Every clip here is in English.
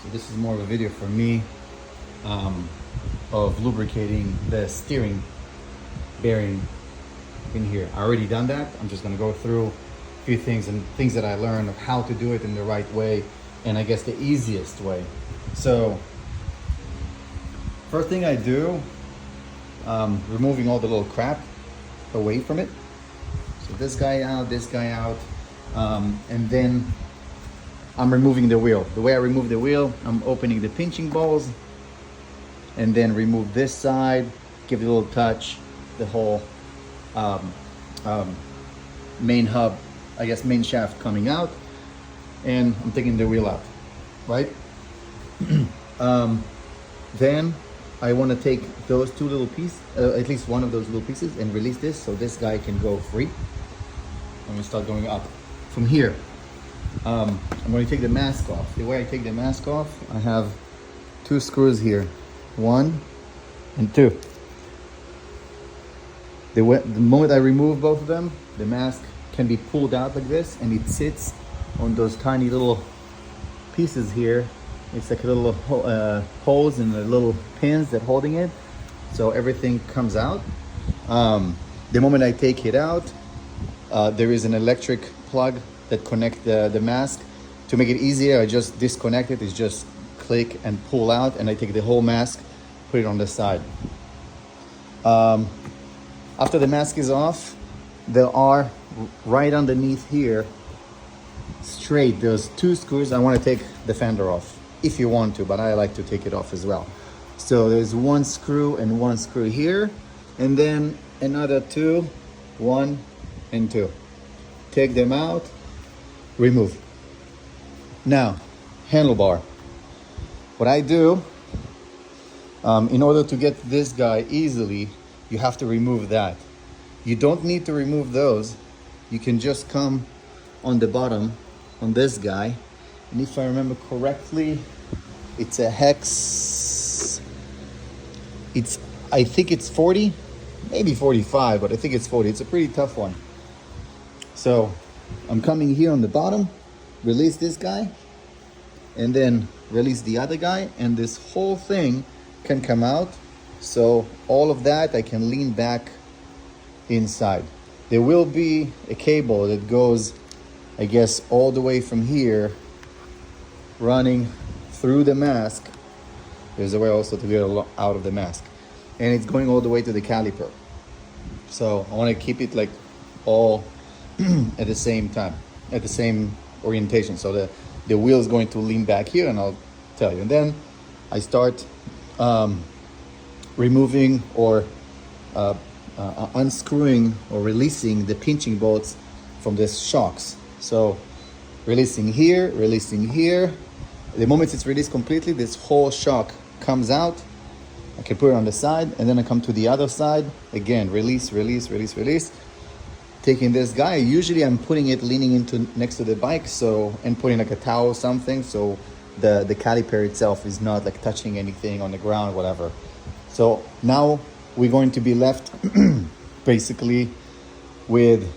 So this is more of a video for me of lubricating the steering bearing in here. I already done that. I'm just gonna go through a few things and things that I learned of how to do it in the right way, and I guess the easiest way. So first thing I do, removing all the little crap away from it. So this guy out, and then I'm removing the wheel. The way I remove the wheel, I'm opening the pinching balls and then remove this side, give it a little touch, the whole main hub, I guess main shaft coming out, and I'm taking the wheel out, right? Then I want to take those two little pieces, at least one of those little pieces, and release this so this guy can go free. I'm gonna start going up from here. I'm going to take the mask off. The way I take the mask off, I have two screws here, 1 and 2. The moment I remove both of them, the mask can be pulled out like this, and it sits on those tiny little pieces here. It's like a little holes and the little pins that holding it, so everything comes out. The moment I take it out, there is an electric plug that connect the mask. To make it easier, I just disconnect it. It's just click and pull out, and I take the whole mask, put it on the side. After the mask is off, there are right underneath here, straight, there's 2 screws. I want to take the fender off if you want to, but I like to take it off as well. So there's 1 screw and 1 screw here, and then another 2, 1 and 2. Take them out, remove. Now, handlebar. What I do, in order to get this guy easily, you have to remove that. You don't need to remove those. You can just come on the bottom on this guy, and if I remember correctly, it's a hex. I think it's 40, maybe 45, but I think it's 40. It's a pretty tough one. So I'm coming here on the bottom, release this guy, and then release the other guy, and this whole thing can come out. So all of that I can lean back inside. There will be a cable that goes, I guess, all the way from here, running through the mask. There's a way also to get out of the mask, and it's going all the way to the caliper. So I want to keep it like all at the same time, at the same orientation. So the wheel is going to lean back here, and I'll tell you. And then I start removing or unscrewing or releasing the pinching bolts from the shocks. So releasing here. The moment it's released completely, this whole shock comes out. I can put it on the side, and then I come to the other side. Again, release. Taking this guy, usually I'm putting it leaning into next to the bike, so, and putting like a towel or something, so the caliper itself is not like touching anything on the ground, whatever. So now we're going to be left basically with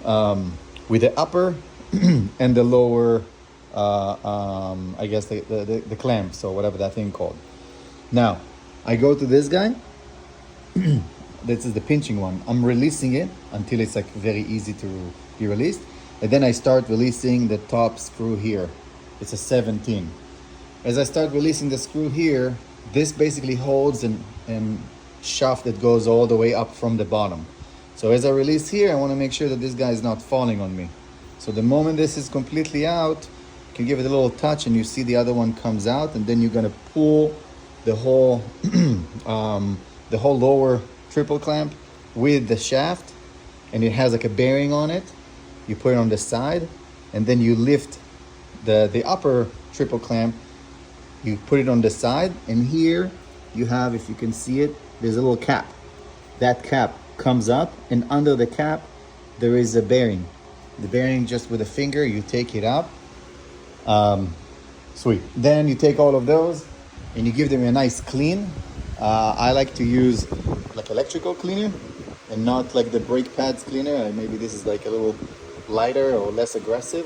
the upper and the lower, I guess the clamps or whatever that thing called. Now I go to this guy. This is the pinching one. I'm releasing it until it's like very easy to be released, and then I start releasing the top screw here. It's a 17. As I start releasing the screw here, this basically holds an shaft that goes all the way up from the bottom. So as I release here, I want to make sure that this guy is not falling on me. So the moment this is completely out, you can give it a little touch, and you see the other one comes out, and then you're going to pull the whole the whole lower triple clamp with the shaft, and it has like a bearing on it. You put it on the side, and then you lift the upper triple clamp, you put it on the side, and here you have, if you can see it, there's a little cap. That cap comes up, and under the cap there is a bearing. The bearing, just with a finger, you take it up. Sweet. Then you take all of those and you give them a nice clean. I like to use like electrical cleaner and not like the brake pads cleaner. Maybe this is like a little lighter or less aggressive.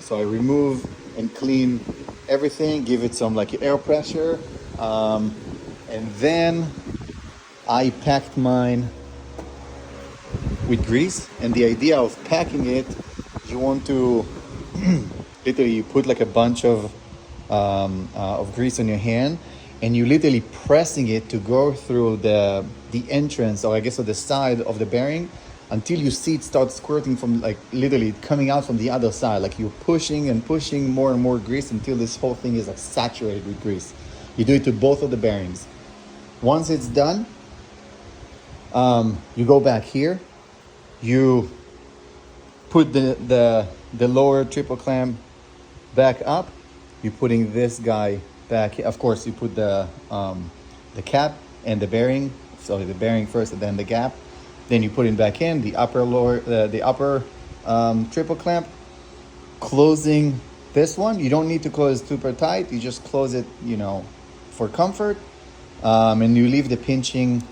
So I remove and clean everything, give it some like air pressure, and then I packed mine with grease. And the idea of packing it, you want to literally you put like a bunch of grease on your hand, and you literally pressing it to go through the entrance, or I guess, or the side of the bearing, until you see it start squirting from, like, literally coming out from the other side. Like, you're pushing and pushing more and more grease until this whole thing is like saturated with grease. You do it to both of the bearings. Once it's done, you go back here, you put the lower triple clamp back up, you're putting this guy back. Of course, you put the cap and the bearing. So the bearing first, and then the gap. Then you put it back in the upper triple clamp, closing this one. You don't need to close it super tight. You just close it, for comfort, and you leave the pinching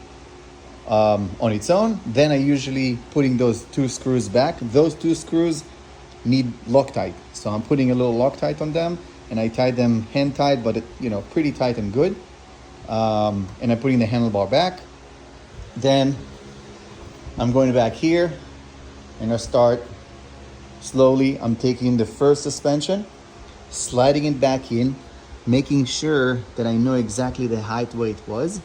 on its own. Then I usually putting those 2 screws back. Those 2 screws need Loctite, so I'm putting a little Loctite on them, and I tie them hand tight, but pretty tight and good. And I'm putting the handlebar back. Then I'm going back here, and I start slowly. I'm taking the first suspension, sliding it back in, making sure that I know exactly the height where it was.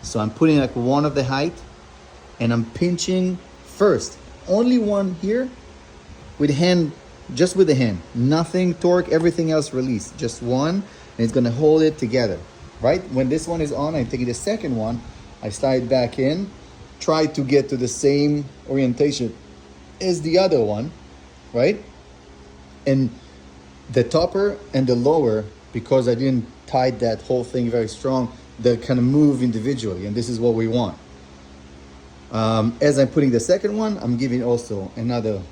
So I'm putting like one of the height, and I'm pinching first, only one here, with hand, just with the hand, nothing torque, everything else release, just one, and it's gonna hold it together, right? When this one is on, I'm taking the second one, I slide back in, try to get to the same orientation as the other one, right? And the topper and the lower, because I didn't tie that whole thing very strong, they kind of move individually, and this is what we want. As I'm putting the second one, I'm giving also another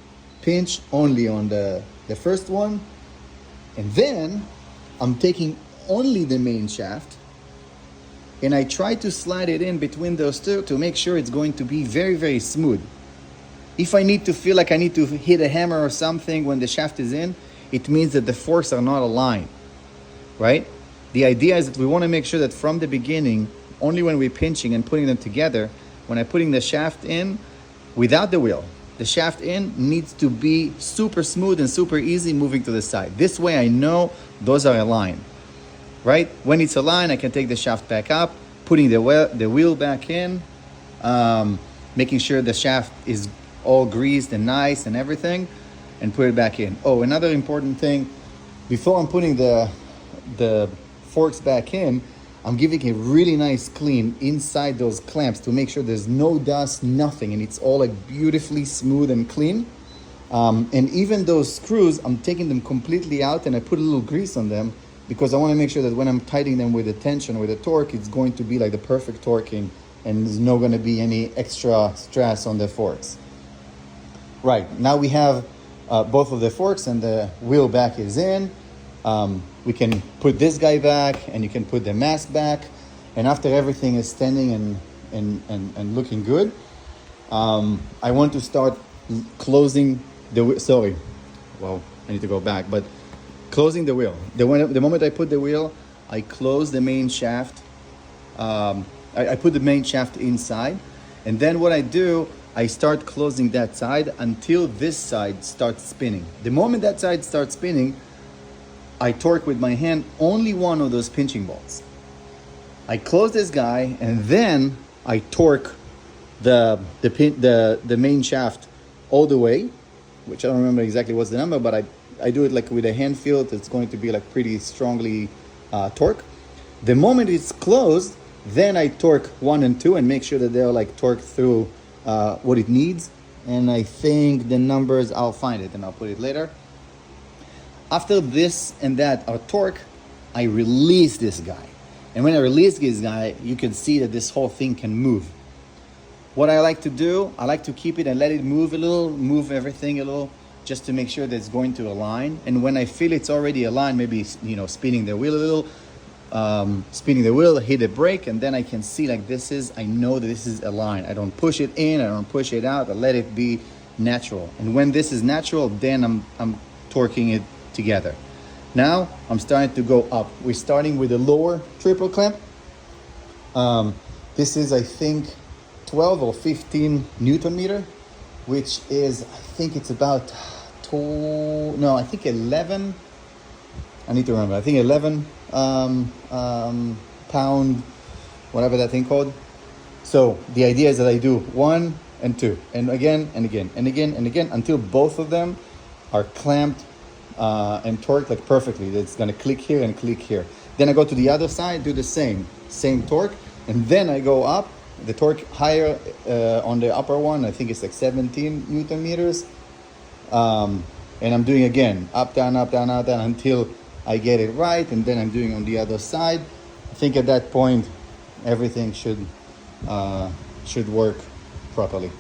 pinch only on the first one, and then I'm taking only the main shaft, and I try to slide it in between those two to make sure it's going to be very, very smooth. If I need to feel like I need to hit a hammer or something when the shaft is in, it means that the forks are not aligned, right? The idea is that we want to make sure that from the beginning, only when we're pinching and putting them together, when I'm putting the shaft in without the wheel, the shaft in needs to be super smooth and super easy moving to the side. This way I know those are aligned, right? When it's aligned, I can take the shaft back up, putting the wheel back in, making sure the shaft is all greased and nice and everything, and put it back in. Oh, another important thing, before I'm putting the forks back in, I'm giving a really nice clean inside those clamps to make sure there's no dust, nothing, and it's all like beautifully smooth and clean. And even those screws, I'm taking them completely out, and I put a little grease on them because I want to make sure that when I'm tightening them with the tension, with the torque, it's going to be like the perfect torquing, and there's not going to be any extra stress on the forks. Right, now we have both of the forks, and the wheel back is in. We can put this guy back, and you can put the mask back, and after everything is standing and looking good, I want to start closing the wheel. Sorry, well, I need to go back, but closing the wheel. The moment I put the wheel, I close the main shaft. I put the main shaft inside, and then what I do, I start closing that side until this side starts spinning. The moment that side starts spinning, I torque with my hand only one of those pinching bolts. I close this guy, and then I torque the main shaft all the way, which I don't remember exactly what's the number, but I do it like with a hand feel. It's going to be like pretty strongly torque. The moment it's closed, then I torque 1 and 2 and make sure that they're like torqued through what it needs. And I think the numbers, I'll find it and I'll put it later. After this and that are torque, I release this guy. And when I release this guy, you can see that this whole thing can move. What I like to do, I like to keep it and let it move a little, move everything a little, just to make sure that it's going to align. And when I feel it's already aligned, maybe, spinning the wheel a little, hit a brake, and then I can see like I know that this is aligned. I don't push it in, I don't push it out, I let it be natural. And when this is natural, then I'm torquing it together. Now I'm starting to go up. We're starting with the lower triple clamp. This is, I think, 12 or 15 Newton meter, which is, I think it's about I think 11. I need to remember. I think 11 pound, whatever that thing called. So the idea is that I do 1 and 2, and again and again and again and again until both of them are clamped and torqued like perfectly. It's gonna click here and click here. Then I go to the other side, do the same torque, and then I go up. The torque higher on the upper one, I think it's like 17 Newton meters. And I'm doing again, up, down, until I get it right, and then I'm doing on the other side. I think at that point, everything should work properly.